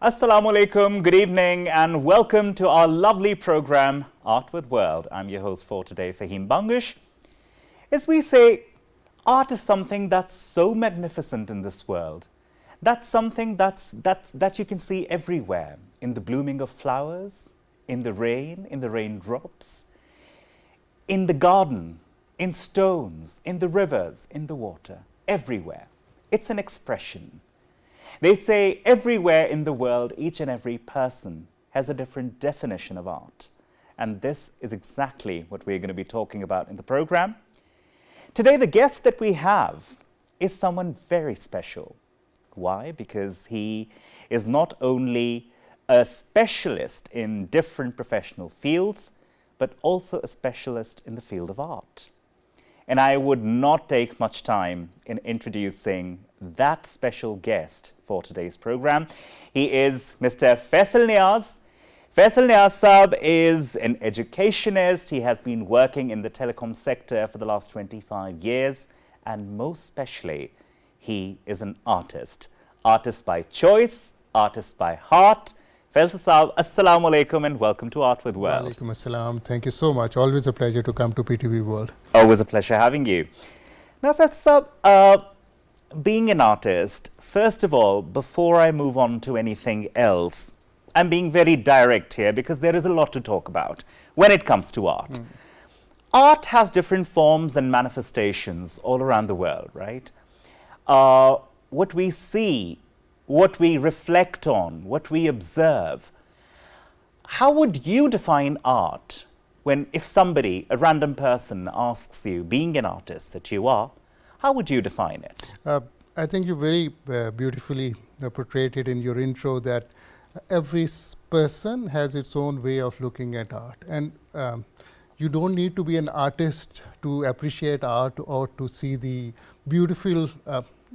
Assalamu alaikum, good evening and welcome to our lovely program Art with World. I'm your host for today, FAHEEM BANGASH. As we say, art is something that's so magnificent in this world. That's something that you can see everywhere, in the blooming of flowers, in the raindrops, in the garden, in stones, in the rivers, in the water, everywhere. It's an expression. They say everywhere in the world, each and every person has a different definition of art. And this is exactly what we're going to be talking about in the program. Today, the guest that we have is someone very special. Why? Because he is not only a specialist in different professional fields, but also a specialist in the field of art. And I would not take much time in introducing that special guest for today's program. He is Mr. Faisal Niaz. Faisal Niaz Sahab is an educationist. He has been working in the telecom sector for the last 25 years. And most especially, he is an artist. Artist by choice, artist by heart. Faisal Sahab, Assalamu alaikum and welcome to Art with World. Alaikum assalam. Thank you so much. Always a pleasure to come to PTV World. Always a pleasure having you. Now, Faisal Sahab, being an artist, first of all, before I move on to anything else, I'm being very direct here because there is a lot to talk about when it comes to art. Art has different forms and manifestations all around the world, right? What we see, what we reflect on, what we observe. How would you define art when, if somebody, a random person, asks you, being an artist that you are, how would you define it? I think you very beautifully portrayed it in your intro that every person has its own way of looking at art. And you don't need to be an artist to appreciate art or to see the beautiful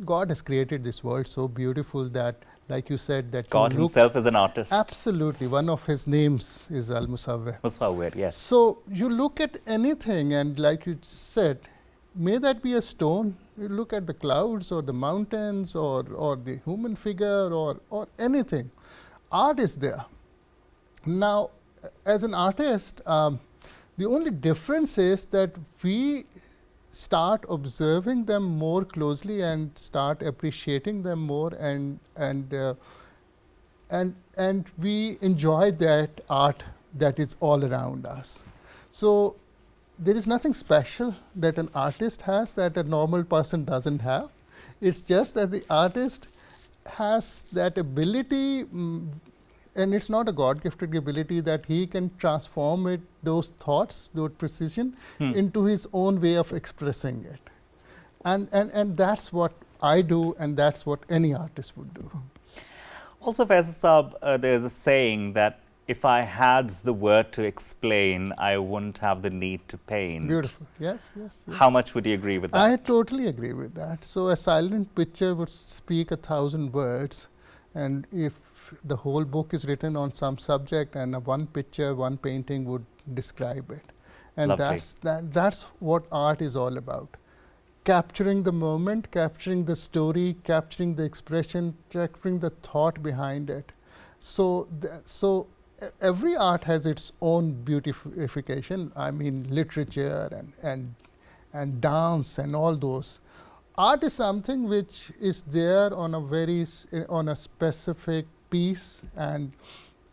God has created this world so beautiful that, like you said, that God himself is an artist. Absolutely. One of his names is Al-Musawwir. Musawwir, yes. So you look at anything and like you said, may that be a stone, you look at the clouds or the mountains or the human figure or anything. Art is there. Now, as an artist, the only difference is that we start observing them more closely and start appreciating them more and we enjoy that art that is all around us. So there is nothing special that an artist has that a normal person doesn't have. It's just that the artist has that ability, and it's not a God-gifted ability, that he can transform it, those thoughts, those precision, into his own way of expressing it. And that's what I do, and that's what any artist would do. Also, Faisal Sahab, there's a saying that if I had the word to explain, I wouldn't have the need to paint. Beautiful. Yes, yes, yes. How much would you agree with that? I totally agree with that. So a silent picture would speak 1,000 words, and if the whole book is written on some subject and one picture, one painting would describe it. And that's what art is all about. Capturing the moment, capturing the story, capturing the expression, capturing the thought behind it. So every art has its own beautification. I mean, literature and dance and all those. Art is something which is there on a specific piece, and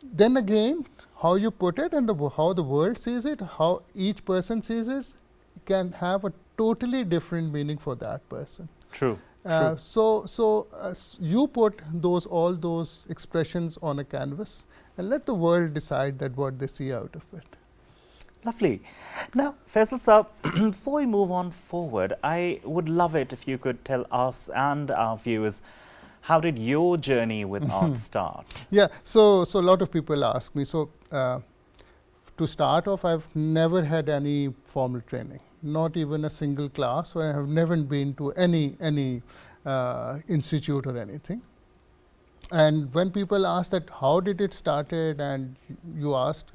then again, how you put it and how the world sees it, how each person sees it, can have a totally different meaning for that person. True. So you put all those expressions on a canvas and let the world decide that what they see out of it. Lovely. Now, Faisal Sahab, before we move on forward, I would love it if you could tell us and our viewers, how did your journey with art start? Yeah, so a lot of people ask me. So to start off, I've never had any formal training, not even a single class, or I have never been to any institute or anything. And when people ask that how did it started, and you ask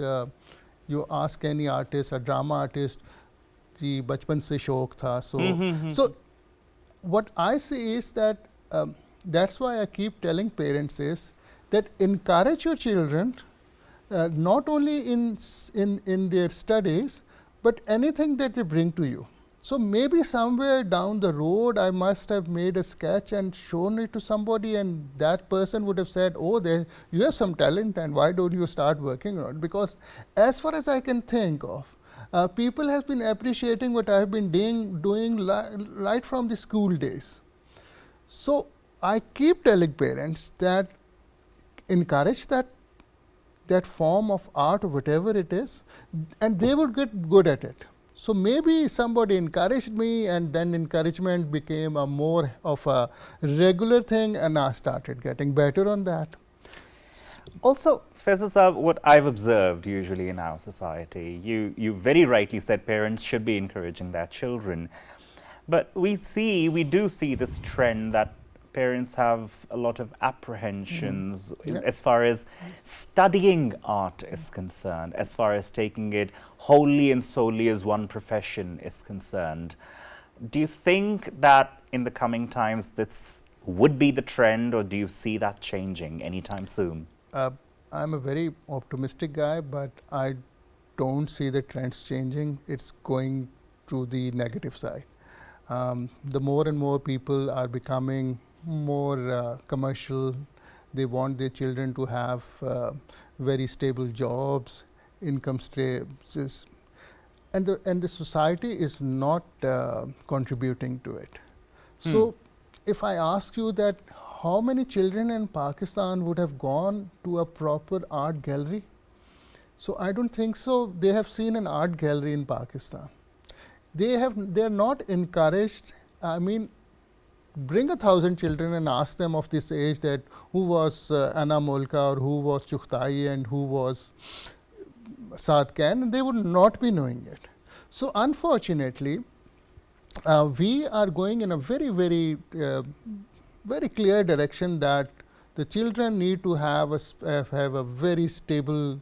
any artist, a drama artist, जी बचपन से शौक था. So what I see is that that's why I keep telling parents is that encourage your children not only in their studies, but anything that they bring to you. So maybe somewhere down the road, I must have made a sketch and shown it to somebody, and that person would have said, oh, you have some talent, and why don't you start working on it? Because as far as I can think of, people have been appreciating what I have been doing right from the school days. So I keep telling parents that encourage that form of art or whatever it is, and they would get good at it. So maybe somebody encouraged me, and then encouragement became a more of a regular thing, and I started getting better on that. Also, Faisal Saab, what I've observed usually in our society, you very rightly said parents should be encouraging their children. But we do see this trend that parents have a lot of apprehensions as far as studying art is concerned, as far as taking it wholly and solely as one profession is concerned. Do you think that in the coming times this would be the trend, or do you see that changing anytime soon? I'm a very optimistic guy, but I don't see the trends changing. It's going to the negative side. The more and more people are becoming more commercial. They want their children to have very stable jobs, income streams, and the society is not contributing to it. So if I ask you that how many children in Pakistan would have gone to a proper art gallery? So I don't think so. They have seen an art gallery in Pakistan. They are not encouraged. I mean, bring 1,000 children and ask them of this age that who was Anna Molka, or who was Chughtai, and who was Saad Khan, and they would not be knowing it. So unfortunately, we are going in a very, very, very clear direction that the children need to have a very stable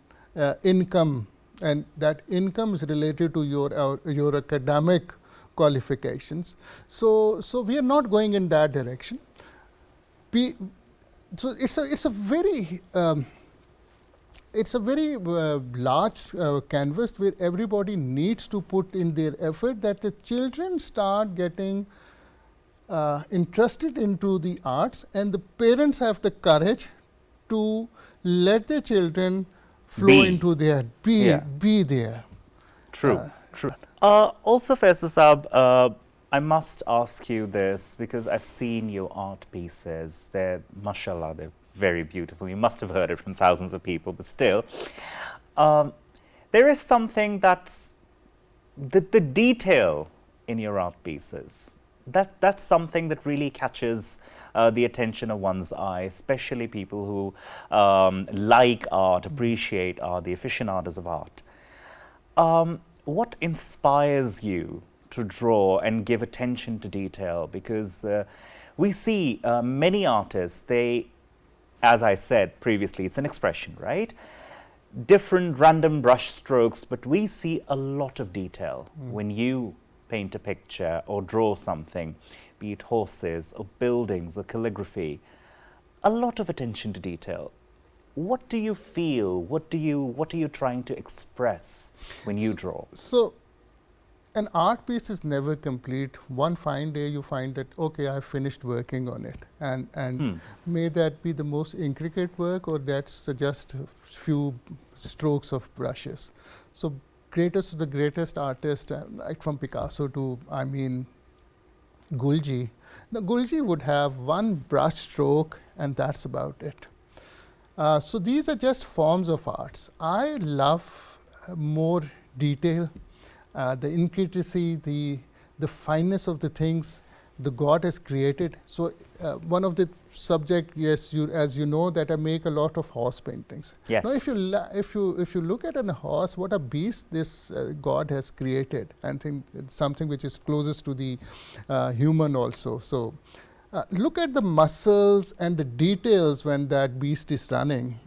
income, and that income is related to your academic qualifications. So we are not going in that direction. So it's a very large canvas where everybody needs to put in their effort, that the children start getting interested into the arts, and the parents have the courage to let their children flow into their be there. True. Also, Faisal Saab, I must ask you this, because I've seen your art pieces. They're, mashallah, they're very beautiful. You must have heard it from thousands of people, but still. There is something that's the detail in your art pieces. That's something that really catches the attention of one's eye, especially people who like art, appreciate art, the aficionados of art. What inspires you to draw and give attention to detail? Because we see many artists, they, as I said previously, it's an expression, right? Different random brush strokes, but we see a lot of detail when you paint a picture or draw something, be it horses or buildings or calligraphy. A lot of attention to detail. What do you feel? What are you trying to express when you draw? So, an art piece is never complete. One fine day you find that, okay, I've finished working on it, and may that be the most intricate work, or that's just a few strokes of brushes. So greatest of the greatest artists, right from Picasso to, I mean, Gulji. The Gulji would have one brush stroke, and that's about it. So these are just forms of arts. I love more detail, the intricacy, the fineness of the things the God has created. So one of the subject, yes, as you know, that I make a lot of horse paintings. Yes. Now, if you look at a horse, what a beast this God has created, and think it's something which is closest to the human also. So. Look at the muscles and the details when that beast is running.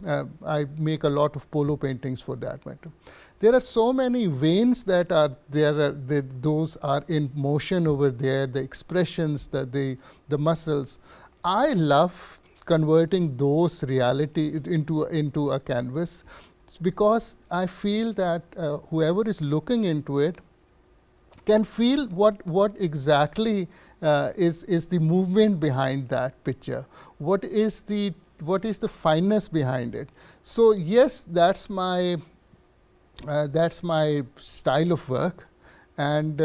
I make a lot of polo paintings for that matter. There are so many veins that are there. Those are in motion over there. The expressions, the muscles. I love converting those reality into a canvas. It's because I feel that whoever is looking into it can feel what exactly is the movement behind that picture. What is the fineness behind it? So yes, that's my style of work, and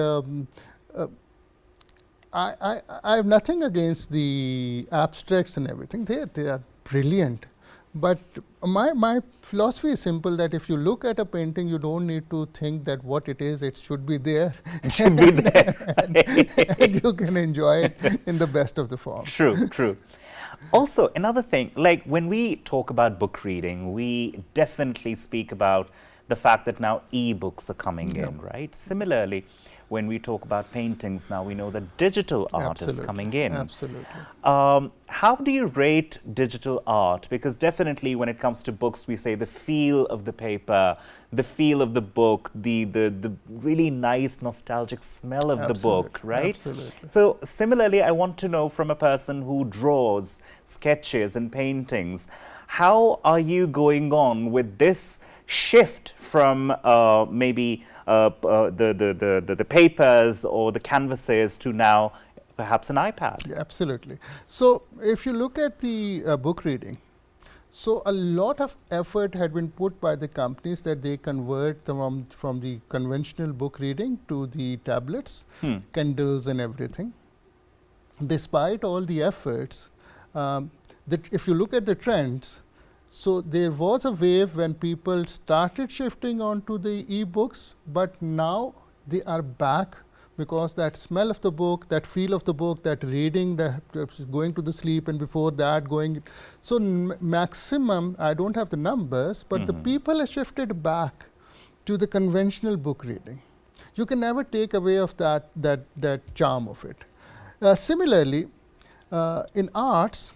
I have nothing against the abstracts and everything. They are brilliant. But my philosophy is simple, that if you look at a painting, you don't need to think that what it is, it should be there. It should be there. And you can enjoy it in the best of the form. True, true. Also, another thing, like when we talk about book reading, we definitely speak about the fact that now e-books are coming in, right? Similarly, when we talk about paintings, now we know that digital art is coming in. Absolutely. How do you rate digital art? Because definitely when it comes to books, we say the feel of the paper, the feel of the book, the really nice nostalgic smell of the book, right? Absolutely. So similarly, I want to know from a person who draws sketches and paintings, how are you going on with this shift from maybe the papers or the canvases to now perhaps an iPad? Yeah, absolutely. So if you look at the book reading, so a lot of effort had been put by the companies that they convert them from the conventional book reading to the tablets, Kindles and everything. Despite all the efforts, if you look at the trends, so there was a wave when people started shifting onto the e-books, but now they are back because that smell of the book, that feel of the book, that reading, that going to the sleep, and before that going. So maximum, I don't have the numbers, but the people have shifted back to the conventional book reading. You can never take away of that charm of it. Similarly, in arts,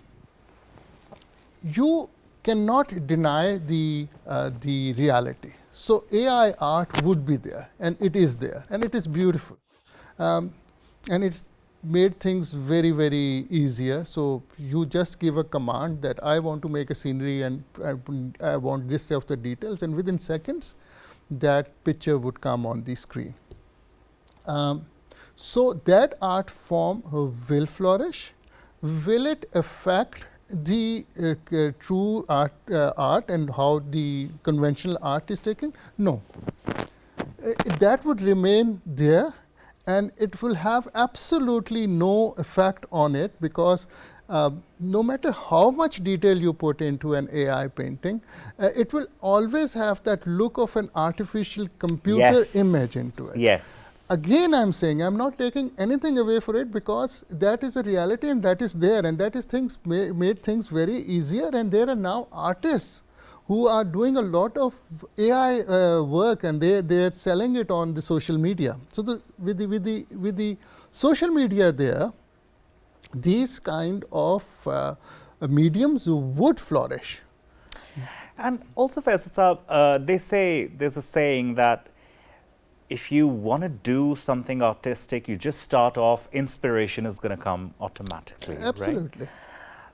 you cannot deny the reality. So AI art would be there, and it is there, and it is beautiful, and it's made things very, very easier. So you just give a command that I want to make a scenery, and I want this of the details, and within seconds, that picture would come on the screen. So that art form will flourish. Will it affect the true art and how the conventional art is taken? No. That would remain there, and it will have absolutely no effect on it, because no matter how much detail you put into an AI painting, it will always have that look of an artificial computer image into it. Yes. Again, I'm saying I'm not taking anything away for it, because that is a reality and that is there, and that is made things very easier. And there are now artists who are doing a lot of AI work, and they are selling it on the social media. So with the social media there, these kind of mediums would flourish. And also, Faisal, they say, there's a saying that if you want to do something artistic, you just start off, inspiration is going to come automatically. Absolutely. Right?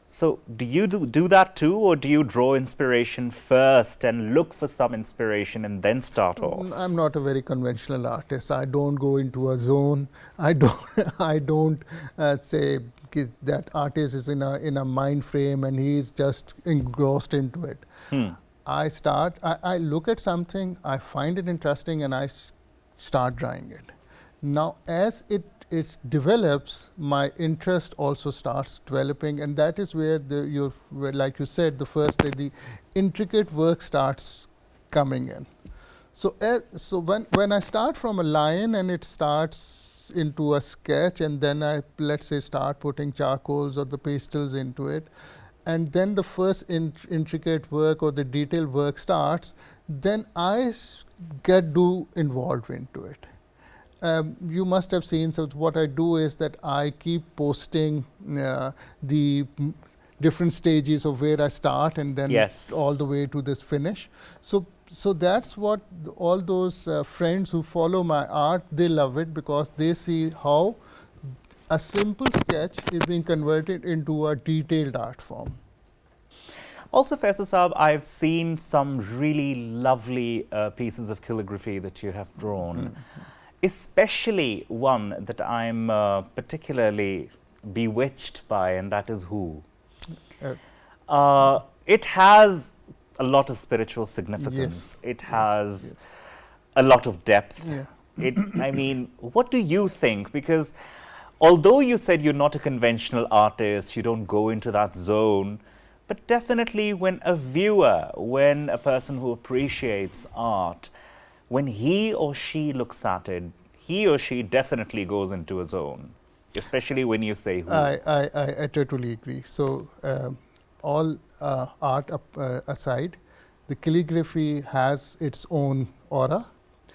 So do you do that too, or do you draw inspiration first and look for some inspiration and then start off? I'm not a very conventional artist. I don't go into a zone. I don't say that artist is in a mind frame and he's just engrossed into it. I look at something, I find it interesting, and I start drawing it. Now, as it develops, my interest also starts developing, and that is where like you said, the intricate work starts coming in. So, when I start from a line and it starts into a sketch, and then I, let's say, start putting charcoals or the pastels into it, and then the first intricate work or the detailed work starts, then I get involved into it. You must have seen, so what I do is that I keep posting the different stages of where I start, and then all the way to this finish. So that's what all those friends who follow my art, they love it, because they see how a simple sketch is being converted into a detailed art form. Also, Faisal Saab, I've seen some really lovely pieces of calligraphy that you have drawn, especially one that I'm particularly bewitched by, and that is Who. It has a lot of spiritual significance. Yes. It has a lot of depth. Yeah. I mean, what do you think? Because although you said you're not a conventional artist, you don't go into that zone, but definitely when a viewer, when a person who appreciates art, when he or she looks at it, he or she definitely goes into a zone, especially when you say Who. I totally agree. So, all art aside, the calligraphy has its own aura.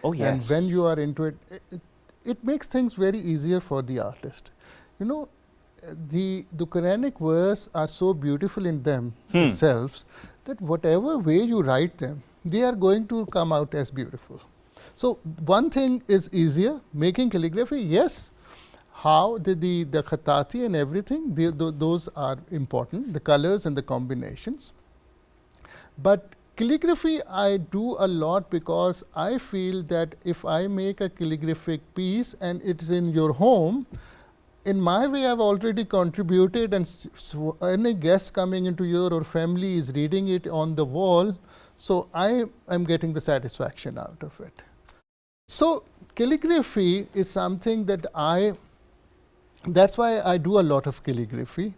Oh, yes. And when you are into it, it makes things very easier for the artist. You know, the Quranic verse are so beautiful in them themselves that whatever way you write them, they are going to come out as beautiful. So, one thing is easier, making calligraphy, yes. How the khatati and everything, those are important, the colors and the combinations. But calligraphy I do a lot because I feel that if I make a calligraphic piece and it's in your home, in my way I've already contributed, and any guest coming into your or family is reading it on the wall, so I am getting the satisfaction out of it. So, calligraphy is something that that's why I do a lot of calligraphy.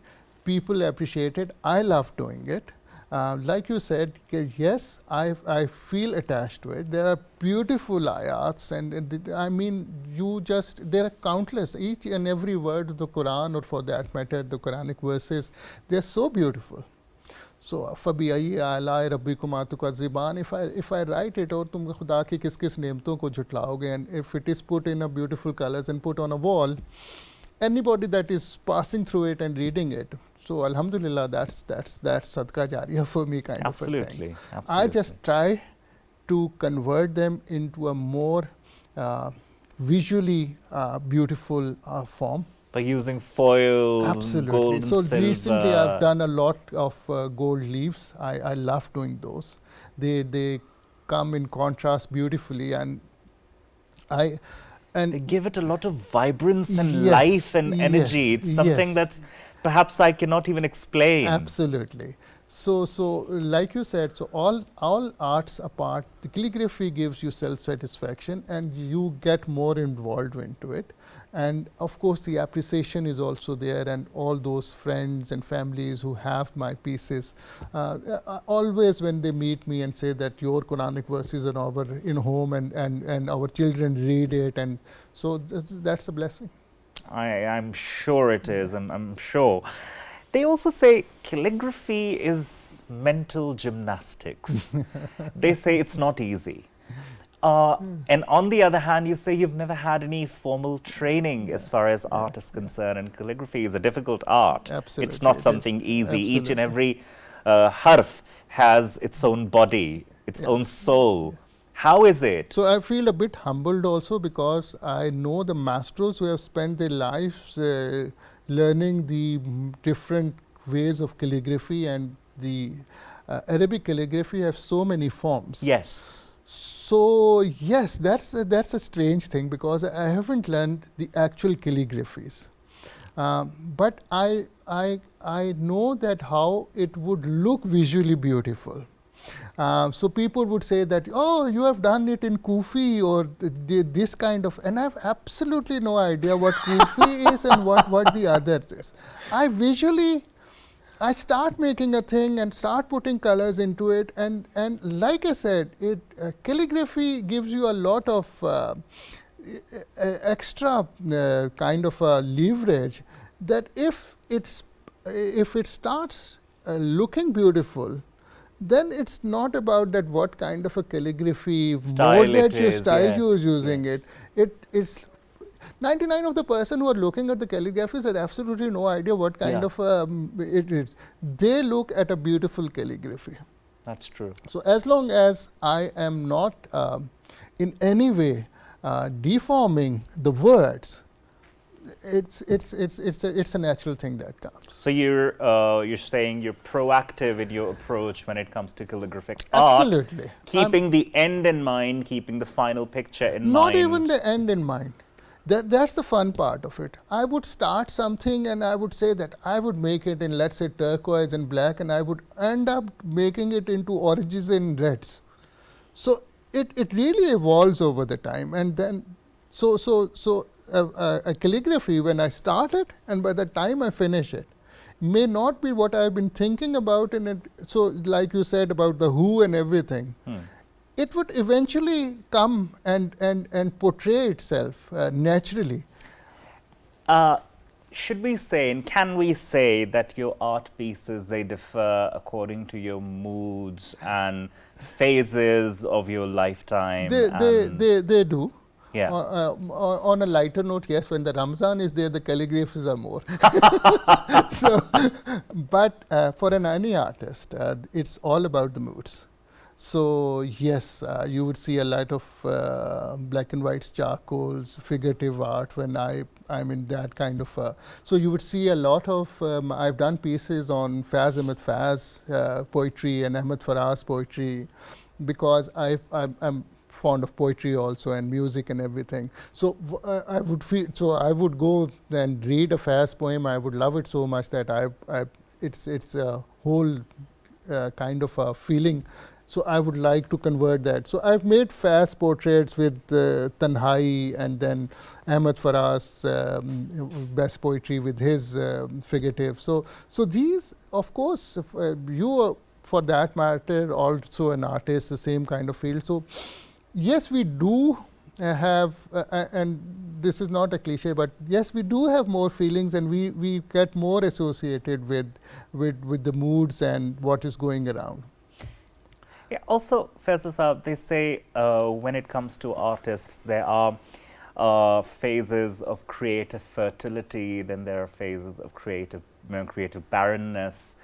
People appreciate it. I love doing it. Like you said, yes, I feel attached to it. There are beautiful ayats, and I mean, there are countless, each and every word of the Quran, or for that matter, the Quranic verses, they're so beautiful. So, فَبِأَيِّ آلَاءِ رَبِّكُمَا تُكَذِّبَانِ, if I write it, और तुम खुदा की किस-किस नेमतों को झुटलाओगे, and if it is put in a beautiful colors and put on a wall, anybody that is passing through it and reading it, so alhamdulillah, that's sadqa jariyah for me, kind of a thing. Absolutely. I just try to convert them into a more visually beautiful form. By using foil, gold and so silver. recently I've done a lot of gold leaves. I love doing those. They come in contrast beautifully, and they give it a lot of vibrance and life and energy. It's something that's perhaps I cannot even explain. Absolutely. So like you said, so all arts apart, the calligraphy gives you self-satisfaction, and you get more involved into it. And of course, the appreciation is also there, and all those friends and families who have my pieces, always when they meet me and say that your Quranic verses are in home, and our children read it, and so that's a blessing. I'm sure it is, and I'm sure. They also say calligraphy is mental gymnastics. They say it's not easy. And on the other hand, you say you've never had any formal training as far as art is concerned, and calligraphy is a difficult art. Absolutely. It's not something easy. Absolutely. Each and every harf has its own body, its own soul. How is it? So I feel a bit humbled also, because I know the masters who have spent their lives learning the different ways of calligraphy, and the Arabic calligraphy have so many forms. Yes. So yes, that's a strange thing, because I haven't learned the actual calligraphies, but I know that how it would look visually beautiful. So people would say that, oh, you have done it in Kufi or this kind of, and I have absolutely no idea what Kufi is and what the other is. I start making a thing and start putting colors into it, and like I said, calligraphy gives you a lot of extra kind of leverage, that if it starts looking beautiful, then it's not about that what kind of a calligraphy mode that you're using it. It's 99% of the person who are looking at the calligraphies have absolutely no idea what kind of it is. They look at a beautiful calligraphy. That's true. So as long as I am not in any way deforming the words, it's a natural thing that comes. So you're saying you're proactive in your approach when it comes to calligraphic art. Absolutely. Keeping the end in mind, keeping the final picture in mind. Not even the end in mind. That's the fun part of it. I would start something and I would say that I would make it in, let's say, turquoise and black, and I would end up making it into oranges and reds. So it really evolves over the time, and then a calligraphy, when I start it and by the time I finish it, may not be what I've been thinking about in it. So like you said about the who and everything, it would eventually come and portray itself naturally. Should we say, and can we say that your art pieces, they differ according to your moods and phases of your lifetime? They do. Yeah. On a lighter note, yes, when the Ramzan is there, the calligraphies are more. So, but for any artist, it's all about the moods. So yes, you would see a lot of black and white charcoals, figurative art when I'm in that kind of. So you would see a lot of. I've done pieces on Faz poetry and Ahmed Faraz poetry, because I'm fond of poetry also and music and everything. So I would go and read a Faz poem. I would love it so much that it's a whole kind of a feeling. So I would like to convert that. So I've made Faz portraits with Tanhai, and then Ahmed Faraz best poetry with his figurative. So these, of course, you are, for that matter, also an artist, the same kind of field. So yes, we do have, and this is not a cliche, but yes, we do have more feelings, and we get more associated with the moods and what is going around. Yeah, also, Faisal Saab, they say when it comes to artists, there are phases of creative fertility, then there are phases of creative barrenness.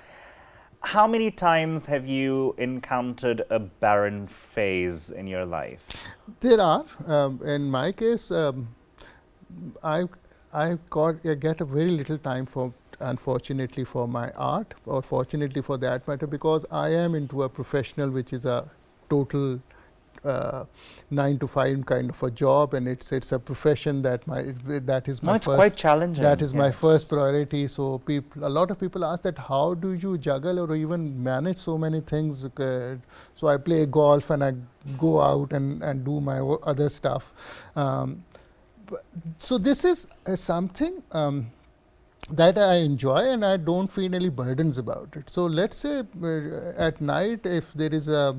How many times have you encountered a barren phase in your life? There are. In my case, I get a very little time for, unfortunately, for my art, or fortunately for that matter, because I am into a professional which is a total 9 to 5 kind of a job, and it's a profession that is my it's first. Quite challenging. That is my first priority. So a lot of people ask that how do you juggle or even manage so many things? So I play golf and I go out and do my other stuff. So this is something that I enjoy, and I don't feel any burdens about it. So let's say at night, if there is a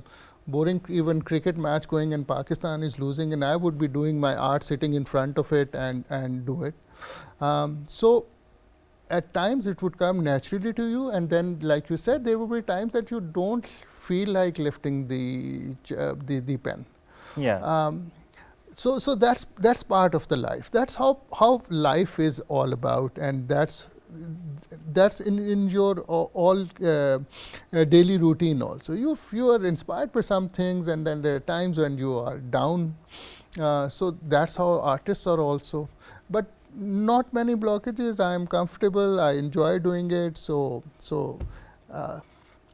boring even cricket match going and Pakistan is losing, and I would be doing my art sitting in front of it and do it. So at times it would come naturally to you, and then like you said, there will be times that you don't feel like lifting the pen. Yeah. So that's part of the life. That's how life is all about, and that's in your all daily routine also. You are inspired by some things, and then there are times when you are down. So that's how artists are also. But not many blockages. I am comfortable. I enjoy doing it. So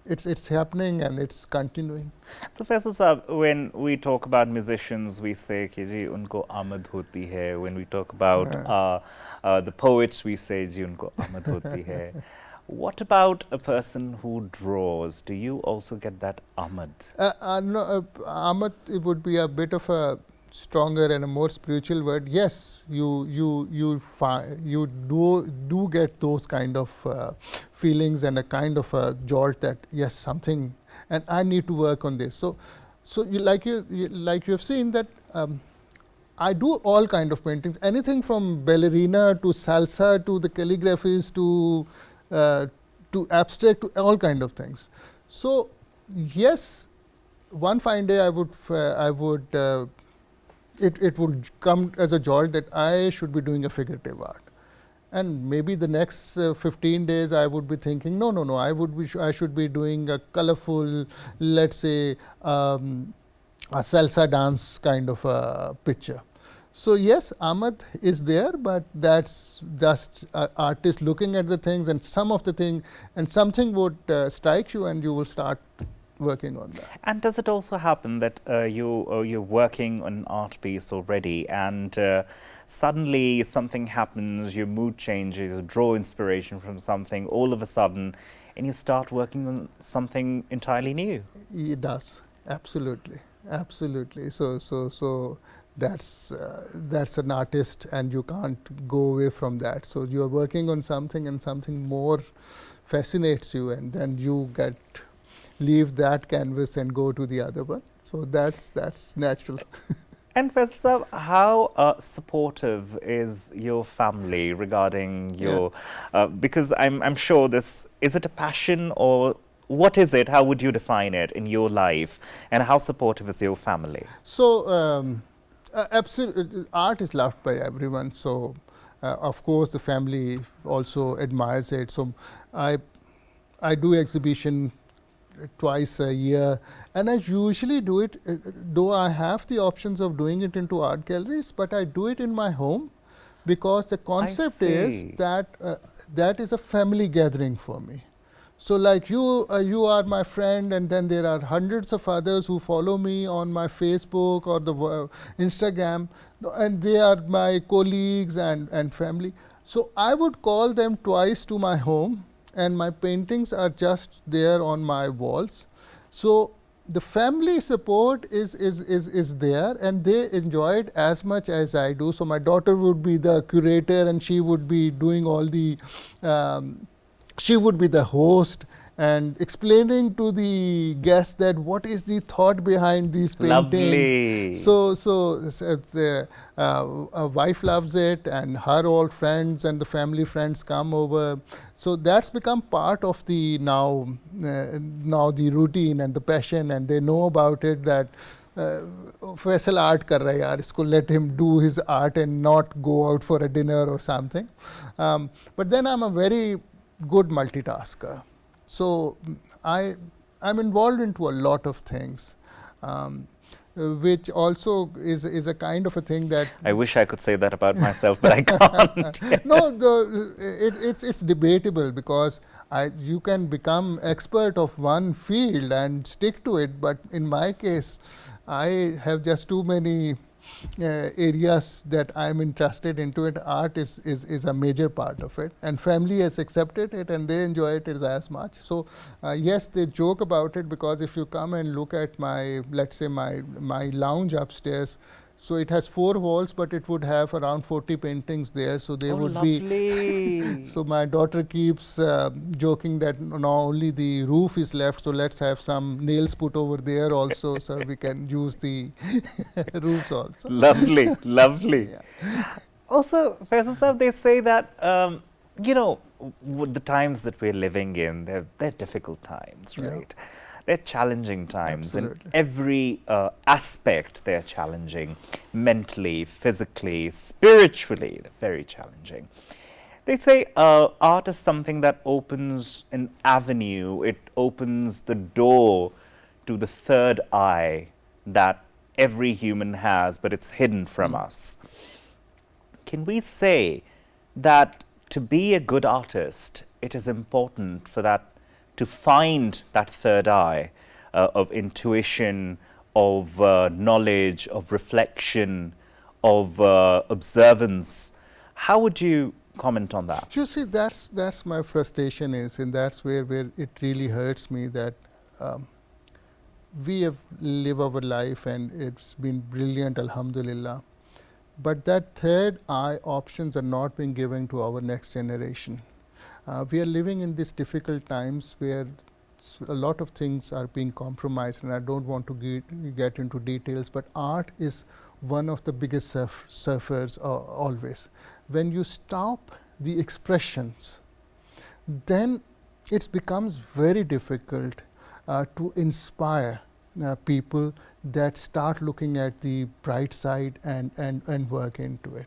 it's happening and it's continuing. So Faisal Saab, when we talk about musicians, we say कि जी उनको आमद होती है. When we talk about the poets, we say जी उनको आमद होती है. What about a person who draws? Do you also get that amad? No, amad, it would be a bit of a stronger and a more spiritual word. Yes, you do get those kind of feelings and a kind of a jolt that yes, something, and I need to work on this. So you have seen that I do all kind of paintings, anything from ballerina to salsa to the calligraphies to abstract, to all kind of things. So yes, one fine day it would come as a jolt that I should be doing a figurative art, and maybe the next 15 days I would be thinking no, I should be doing a colorful, let's say a salsa dance kind of a picture. So yes, Ahmad is there, but that's just artist looking at the things, and some of the thing, and something would strike you, and you will start working on that. And does it also happen that you're working on an art piece already, and suddenly something happens, your mood changes, you draw inspiration from something, all of a sudden, and you start working on something entirely new? It does, absolutely, absolutely. So that's an artist, and you can't go away from that. So you are working on something, and something more fascinates you, and then you leave that canvas and go to the other one. So that's natural. And Faisal, how supportive is your family regarding your? Because I'm sure this, is it a passion, or what is it? How would you define it in your life? And how supportive is your family? So absolutely, art is loved by everyone. So of course the family also admires it. So I do exhibition twice a year, and I usually do it, though I have the options of doing it into art galleries, but I do it in my home, because the concept is that that is a family gathering for me. So like you are my friend, and then there are hundreds of others who follow me on my Facebook or the Instagram, and they are my colleagues and family. So I would call them twice to my home, and my paintings are just there on my walls. So the family support is there, and they enjoy it as much as I do. So my daughter would be the curator, and she would be doing all the she would be the host and explaining to the guests that what is the thought behind these paintings. Lovely. A wife loves it, and her old friends and the family friends come over. So that's become part of the now the routine and the passion, and they know about it, that Faisal art kar raha hai yaar, isko let him do his art and not go out for a dinner or something. But then I'm a very good multitasker. So I'm involved into a lot of things, which also is a kind of a thing that I wish I could say that about myself, but I can't. No, it's debatable, because you can become expert of one field and stick to it, but in my case, I have just too many areas that I'm interested into it. Art is a major part of it, and family has accepted it, and they enjoy it as much. So yes, they joke about it, because if you come and look at my, let's say my lounge upstairs, so it has 4 walls, but it would have around 40 paintings there. So they would lovely. be. So my daughter keeps joking that now only the roof is left. So let's have some nails put over there also, so we can use the roofs also. Lovely, lovely. Yeah. Also, Faisal Sahab, they say that you know, the times that we're living in, they're difficult times, right? Yeah. They're challenging times. Absolutely. In every aspect, they're challenging. Mentally, physically, spiritually, they're very challenging. They say art is something that opens an avenue. It opens the door to the third eye that every human has, but it's hidden from us. Can we say that to be a good artist, it is important for that, to find that third eye of intuition, of knowledge, of reflection, of observance? How would you comment on that? You see, that's my frustration is, and that's where it really hurts me, that we have lived our life and it's been brilliant, alhamdulillah. But that third eye options are not being given to our next generation. We are living in these difficult times where a lot of things are being compromised, and I don't want to get into details, but art is one of the biggest suffers always. When you stop the expressions, then it becomes very difficult to inspire people that start looking at the bright side and work into it.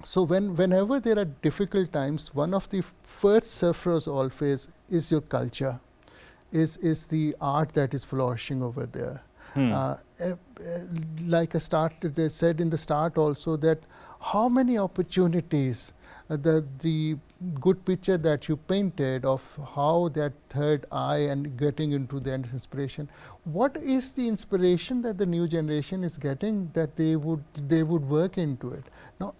So whenever there are difficult times, one of the first sufferers always is your culture, is the art that is flourishing over there. Like they said in the start also, that how many opportunities the good picture that you painted of how that third eye and getting into the inspiration. What is the inspiration that the new generation is getting that they would work into it? Now,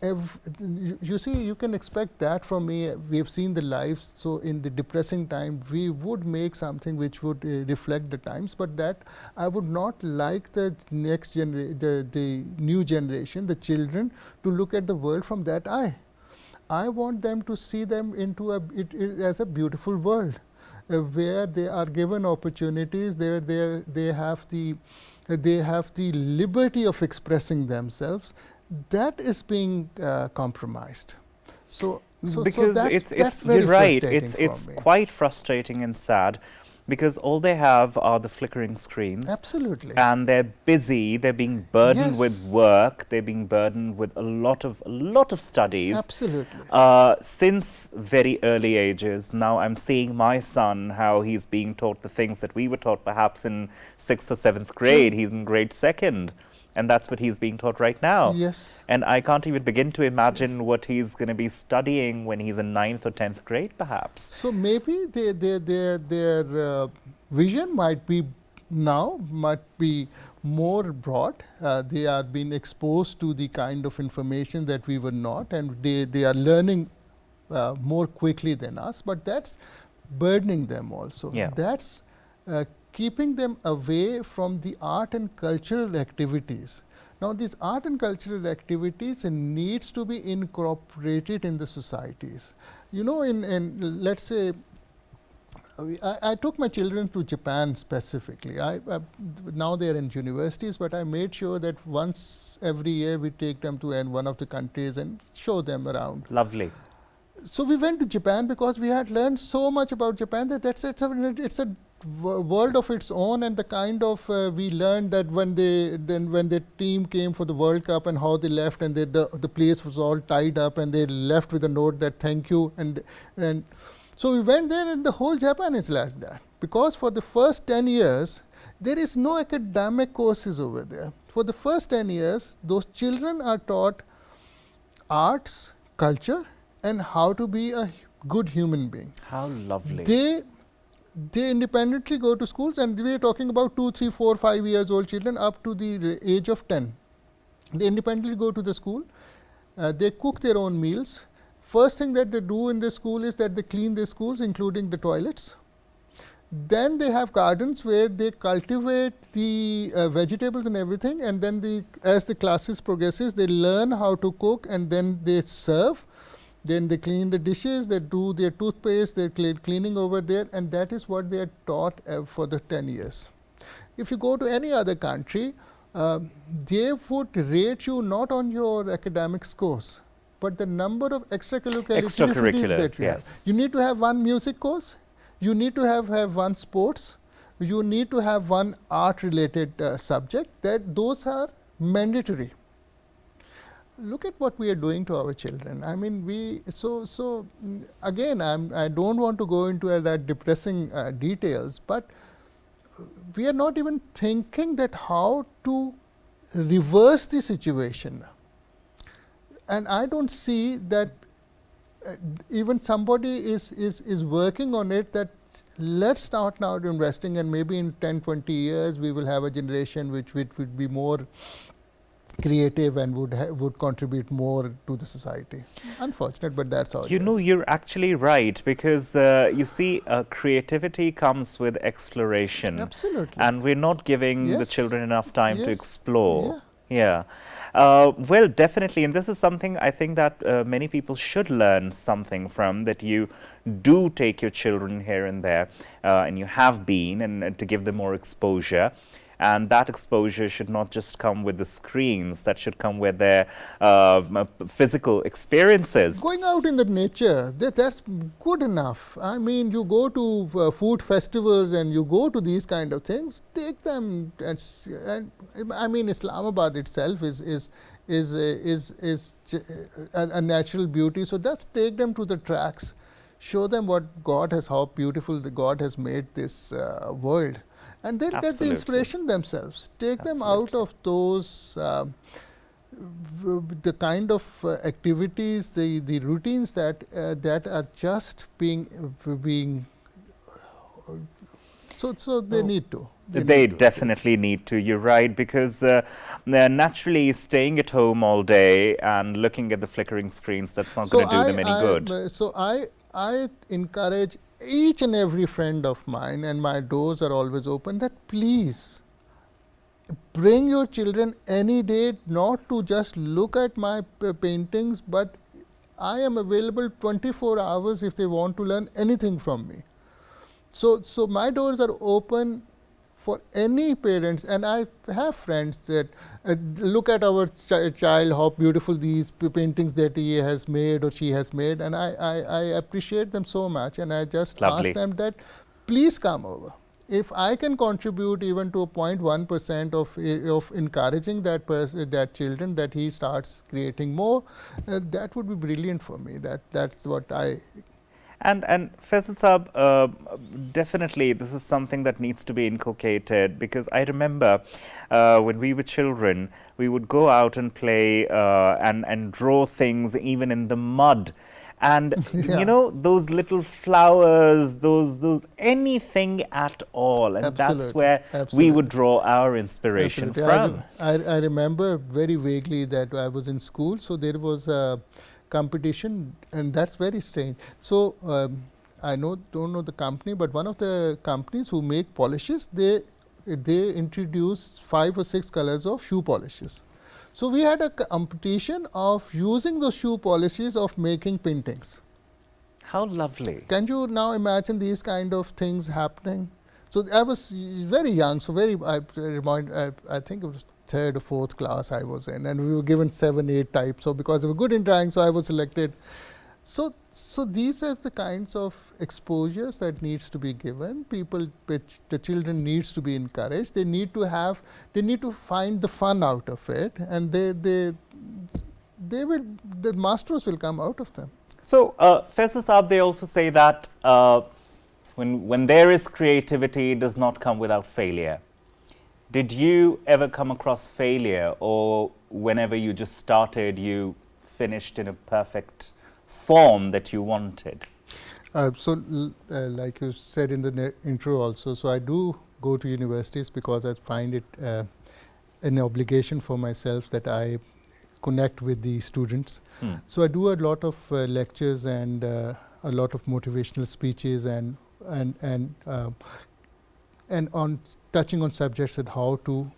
you see, you can expect that from me. We have seen the lives, so in the depressing time, we would make something which would reflect the times, but that I would not like the next generation, the new generation, the children, to look at the world from that eye. I want them to see them into as a beautiful world, where they are given opportunities, they have the liberty of expressing themselves. That is being compromised. So because that's very you're right. frustrating It's for me. quite frustrating and sad, because all they have are the flickering screens. Absolutely. And they're busy. They're being burdened Yes. with work. They're being burdened with a lot of studies. Absolutely. Since very early ages. Now I'm seeing my son, how he's being taught the things that we were taught perhaps in 6th or 7th grade. He's in grade 2nd. And that's what he's being taught right now. Yes. And I can't even begin to imagine what he's going to be studying when he's in 9th or 10th grade, perhaps. So maybe their vision might be more broad. They are being exposed to the kind of information that we were not, and they are learning more quickly than us. But that's burdening them also. Yeah. That's keeping them away from the art and cultural activities. Now, these art and cultural activities needs to be incorporated in the societies. You know, in let's say, I took my children to Japan specifically. Now they are in universities, but I made sure that once every year we take them to one of the countries and show them around. Lovely. So we went to Japan because we had learned so much about Japan that it's a world of its own, and the kind of we learned that when the team came for the World Cup and how they left, and the place was all tied up, and they left with a note that thank you, and so we went there, and the whole Japan is like that, because for the first 10 years there is no academic courses over there. For the first 10 years those children are taught arts, culture, and how to be a good human being. How lovely. They independently go to schools, and we are talking about 2, 3, 4, 5 years old children up to the age of 10. They independently go to the school. They cook their own meals. First thing that they do in the school is that they clean their schools, including the toilets. Then they have gardens where they cultivate the vegetables and everything, and then as the classes progresses, they learn how to cook, and then they serve. Then they clean the dishes, they do their toothpaste, they're cleaning over there, and that is what they are taught for the 10 years. If you go to any other country, they would rate you not on your academic scores, but the number of extracurriculars that you yes. have. You need to have one music course, you need to have one sports, you need to have one art-related subject. Those are mandatory. Look at what we are doing to our children. I mean, again, I don't want to go into that depressing details, but we are not even thinking that how to reverse the situation. And I don't see that even somebody is working on it, that let's start now investing, and maybe in 10, 20 years we will have a generation which would be more creative and would contribute more to the society. Unfortunate, but that's how it is. You know, you're actually right, because you see, creativity comes with exploration. Absolutely. And we're not giving the children enough time to explore. Yeah. Well, definitely, and this is something I think that many people should learn something from, that you do take your children here and there, and you have been, and to give them more exposure. And that exposure should not just come with the screens, that should come with their physical experiences. Going out in the nature, that's good enough. I mean, you go to food festivals and you go to these kind of things, take them. And I mean, Islamabad itself is a natural beauty. So just take them to the tracks, show them what how beautiful God has made this world. and they'll get the Absolutely. inspiration themselves. Take them out Absolutely. of those the kind of activities, the routines that that are just being so they Oh. need to. They need to, definitely need to. You're right, because they're naturally staying at home all day and looking at the flickering screens. That's not going to do them any good. So I encourage each and every friend of mine, and my doors are always open, that please bring your children any day, not to just look at my paintings, but I am available 24 hours if they want to learn anything from me. So my doors are open for any parents, and I have friends that look at our child, how beautiful these paintings that he has made or she has made, and I appreciate them so much, and I just Lovely. ask them that please come over. If I can contribute even to a 0.1% of encouraging that children, that he starts creating more, that would be brilliant for me. That's what I. And Faisal Saab, definitely this is something that needs to be inculcated, because I remember when we were children, we would go out and play and draw things even in the mud. And Yeah. you know, those little flowers, those anything at all, and that's Absolutely. where we Absolutely. would draw our inspiration Absolutely. from. I remember very vaguely that I was in school, so there was a competition, and that's very strange. So I don't know the company, but one of the companies who make polishes, they introduce 5 or 6 colors of shoe polishes. So we had a competition of using those shoe polishes of making paintings. How lovely. Can you now imagine these kind of things happening? So I was very young, so I think it was 3rd or 4th class I was in, and we were given 7, 8 types. So because they were good in drawing, so I was selected. So these are the kinds of exposures that needs to be given. The children needs to be encouraged. They need to find the fun out of it, and the masters will come out of them. So, Faisal Saab, they also say that when there is creativity, it does not come without failure. Did you ever come across failure, or whenever you just started, you finished in a perfect form that you wanted? Like you said in the intro also, so I do go to universities because I find it an obligation for myself that I connect with the students. So I do a lot of lectures and a lot of motivational speeches and on touching on subjects and how to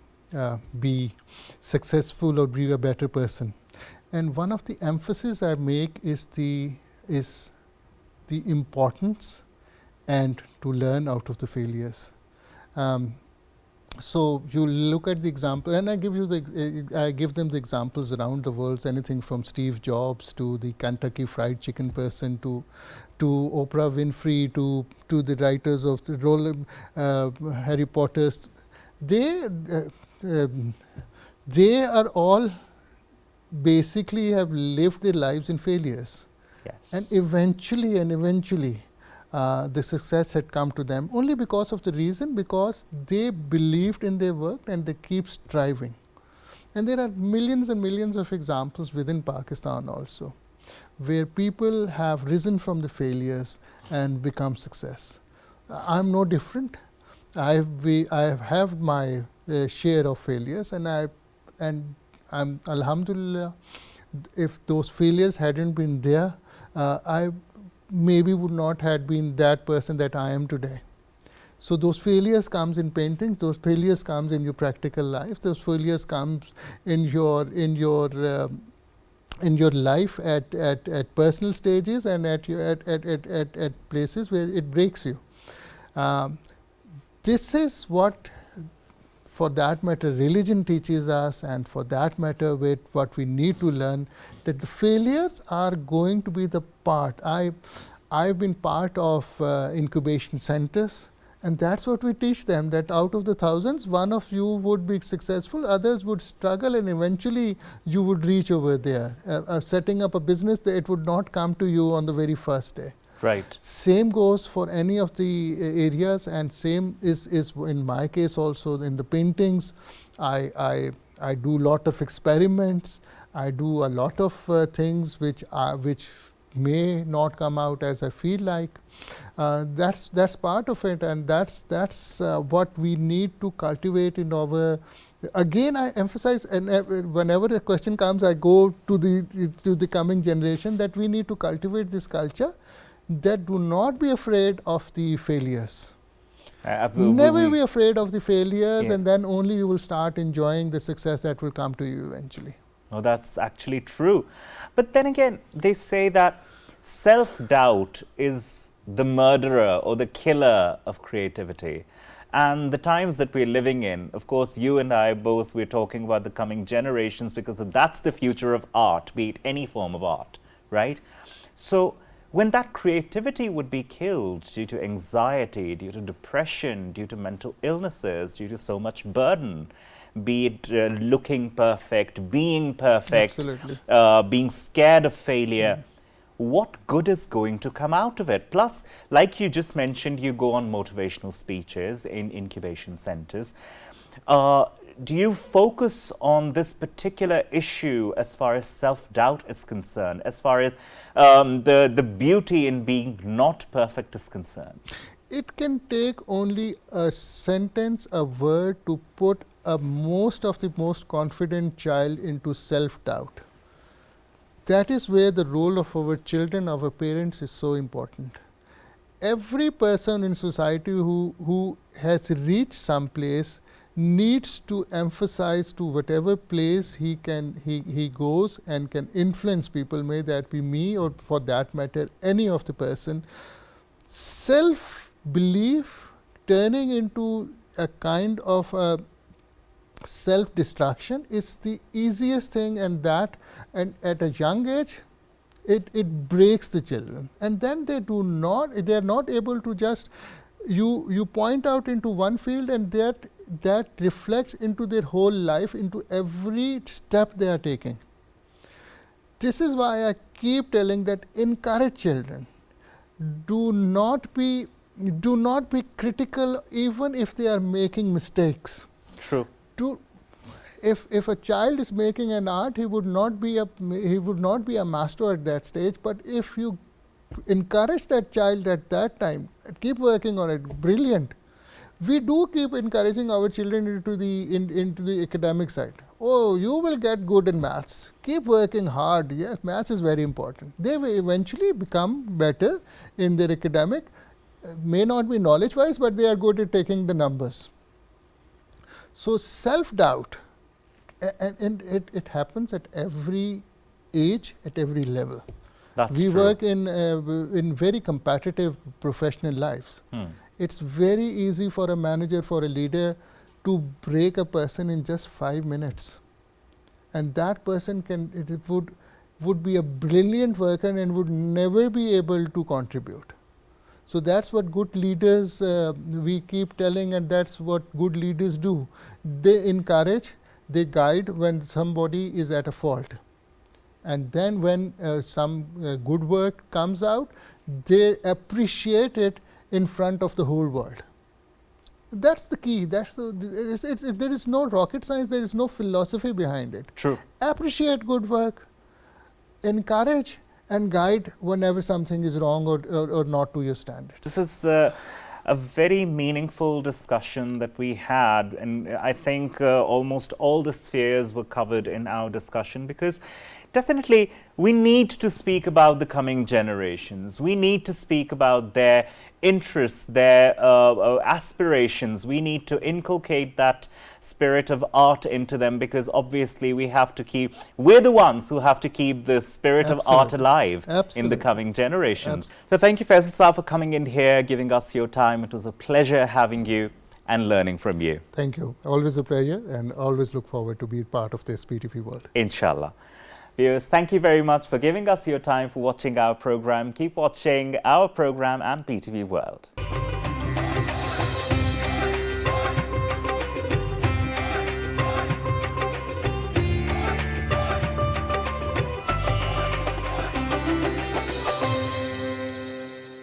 be successful or be a better person. And one of the emphasis I make is the importance and to learn out of the failures. So you look at the example, and I give them the examples around the world, anything from Steve Jobs to the Kentucky Fried Chicken person to Oprah Winfrey to the writers of the Harry Potters. They are all basically have lived their lives in failures. Yes. And eventually the success had come to them only because of the reason, because they believed in their work and they keep striving. And there are millions and millions of examples within Pakistan also, where people have risen from the failures and become success. I'm no different. I have had my share of failures, and I'm alhamdulillah, if those failures hadn't been there, I maybe would not have been that person that I am today. So those failures comes in painting, those failures comes in your practical life, those failures comes in your life at personal stages and at places where it breaks you. This is what, for that matter, religion teaches us, and for that matter, with what we need to learn, that the failures are going to be the part. I've been part of incubation centers, and that's what we teach them, that out of the thousands, one of you would be successful, others would struggle, and eventually you would reach over there. Setting up a business, it would not come to you on the very first day. Right. Same goes for any of the areas, and same is in my case also in the paintings. I do a lot of experiments. I do a lot of things which may not come out as I feel like. That's part of it, and that's what we need to cultivate in our. Again, I emphasize, and whenever a question comes, I go to the coming generation, that we need to cultivate this culture, that do not be afraid of the failures. Never be afraid of the failures, and then only you will start enjoying the success that will come to you eventually. No, that's actually true. But then again, they say that self-doubt is the murderer or the killer of creativity. And the times that we're living in, of course, you and I both, we're talking about the coming generations, because that's the future of art, be it any form of art, right? So when that creativity would be killed due to anxiety, due to depression, due to mental illnesses, due to so much burden, be it looking perfect, being perfect, being scared of failure, what good is going to come out of it? Plus, like you just mentioned, you go on motivational speeches in incubation centers. Do you focus on this particular issue as far as self-doubt is concerned, as far as the beauty in being not perfect is concerned? It can take only a sentence, a word, to put most of the most confident child into self-doubt. That is where the role of our children, our parents, is so important. Every person in society who has reached some place needs to emphasize to whatever place he goes and can influence people, may that be me or for that matter any of the person. Self-belief turning into a kind of self-destruction is the easiest thing, and at a young age it breaks the children, and then they are not able to just you point out into one field, and that reflects into their whole life, into every step they are taking. This is why I keep telling that encourage children. Do not be critical even if they are making mistakes. True. If a child is making an art, he would not be a master at that stage. But if you encourage that child at that time, keep working on it, brilliant. We do keep encouraging our children into the academic side. Oh, you will get good in maths. Keep working hard. Yes, maths is very important. They will eventually become better in their academic. May not be knowledge-wise, but they are good at taking the numbers. So self-doubt, and it happens at every age, at every level. That's we true. work in very competitive professional lives. It's very easy for a manager, for a leader, to break a person in just 5 minutes, and that person would be a brilliant worker and would never be able to contribute. So that's what good leaders, we keep telling, and that's what good leaders do. They encourage, they guide when somebody is at a fault. And then when some good work comes out, they appreciate it in front of the whole world. That's the key. There is no rocket science, there is no philosophy behind it. True. Appreciate good work, encourage and guide whenever something is wrong or not to your standards. This is a very meaningful discussion that we had, and I think almost all the spheres were covered in our discussion, because definitely we need to speak about the coming generations. We need to speak about their interests, their aspirations. We need to inculcate that spirit of art into them, because obviously we're the ones who have to keep the spirit of art alive in the coming generations. So thank you, Faisal Sir, for coming in here, giving us your time. It was a pleasure having you and learning from you. Thank you. Always a pleasure, and always look forward to be part of this PTV world. Inshallah. Viewers, thank you very much for giving us your time, for watching our program. Keep watching our program and PTV World.